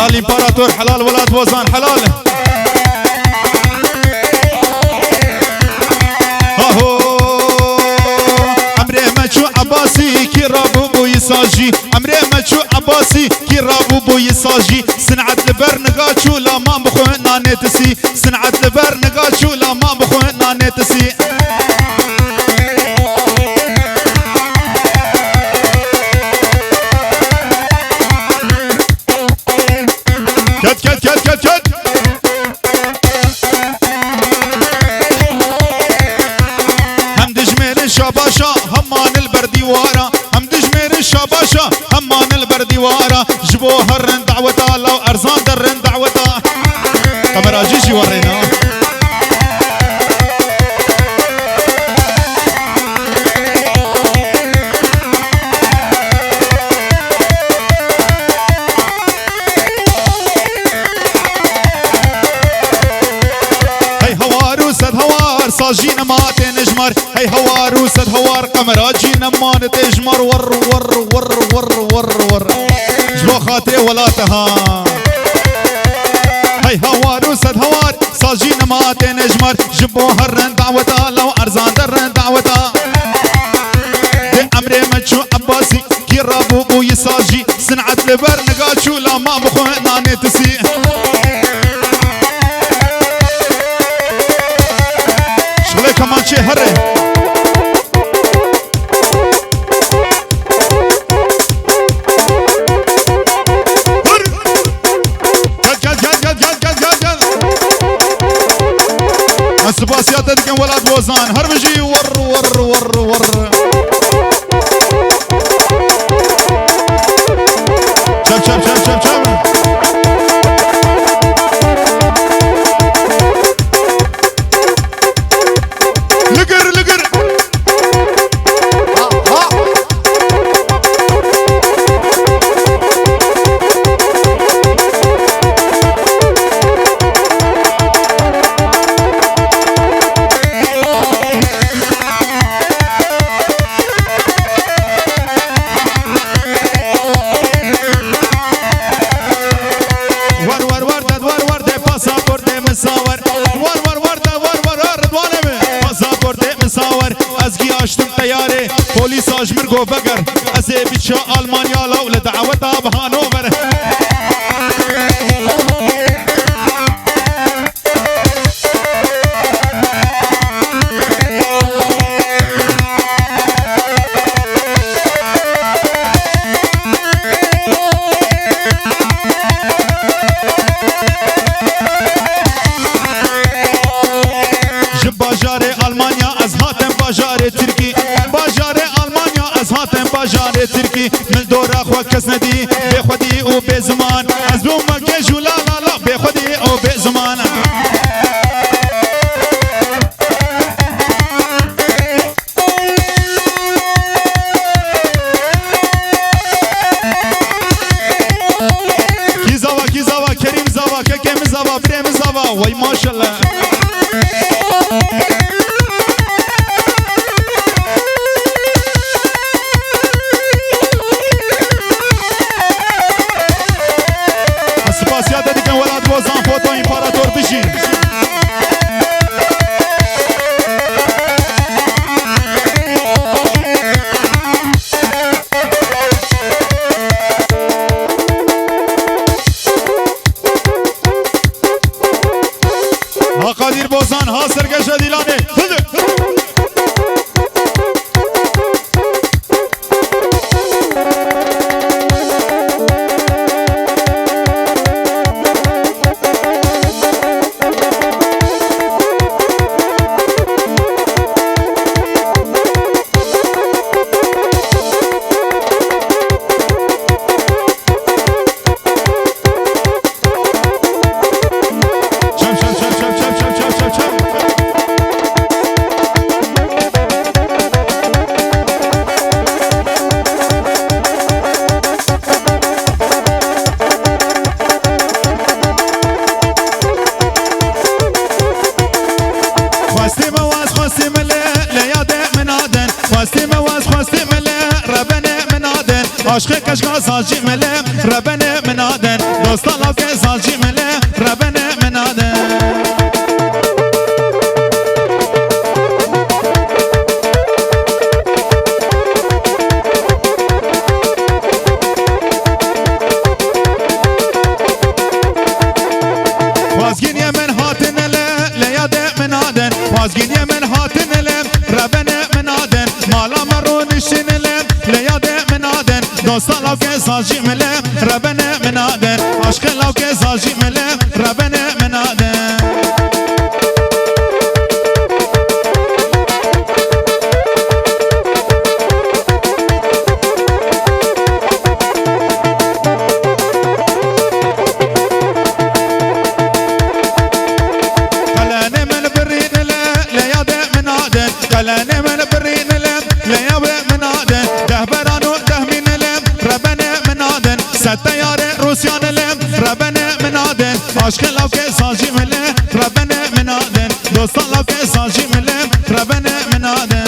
حلال إمبراtor حلال ولاد بوزان حلال عمري ما شو عباسي كي رابو بو يساجي عمري ما شو عباسي كي رابو بو يساجي سنعت لبر نقاشو لا ما بخونا نتسي سنعت لبر نقاشو لا ما بخونا نتسي كت كت كت كت كت هم دجمير الشباشا همان البرديوارا هم دجمير الشباشا همان البرديوارا جبو هرن دعوتا لو ارزان درن دعوتا كاميرا جيجي ورينا صاجين ما تنجمر هي هوار وسد هوار قمرا جينا ما تجمر ور ور ور ور ور ور جبو خاطري ولا تها هي هوار وسد هوار صاجين ما تنجمر جبو هرن دعوتا لو ارزان درن دعوتا دي امري مجو عباسي كي رابو بو يساجي سنعت لبر نقاشو لا ما بخونا نتسي كمان شيء هري السباسيات تدقن ولاد بوزان هربجي ور ور ور ور شب شب شب شب شب پلیس آجمر گو بگر از بیچا آلمانیا لو لدعوتا بهانوور جب باجار آلمانیا از هاتم باجار ترکی باجار تركي من دورا خوا كس ندي بخدي او بزمان از بوم كجو لا لا لا بخدي او بزمان كي زوا كي زوا كريم زوا ككم زوا بريم زوا وي ما شاء الله ولاد بوزان فوتو إمبراtor بشين ها قدير بوزان ها سرگش ديلاني عاشق کشگاه سازی ملم ربنه منادن دوستا لو که سازی مله ربنه مناده وازگین من هاتن لیاد منادن وازگین من هاتن ربنه منادن مالا مرو نشین لیاد منادن دوستا لو که سازی مله ربنه منادن عشق لو که سازی مله ربنه منادن قلاني من برين لم لياب منادن دهبرانو دهمين لم ربنا منادن ستيار روسيان لم ربنا منادن عشق لو كي ساجي ملم ربنا منادن دوستان لو كي ساجي ملم ربنا منادن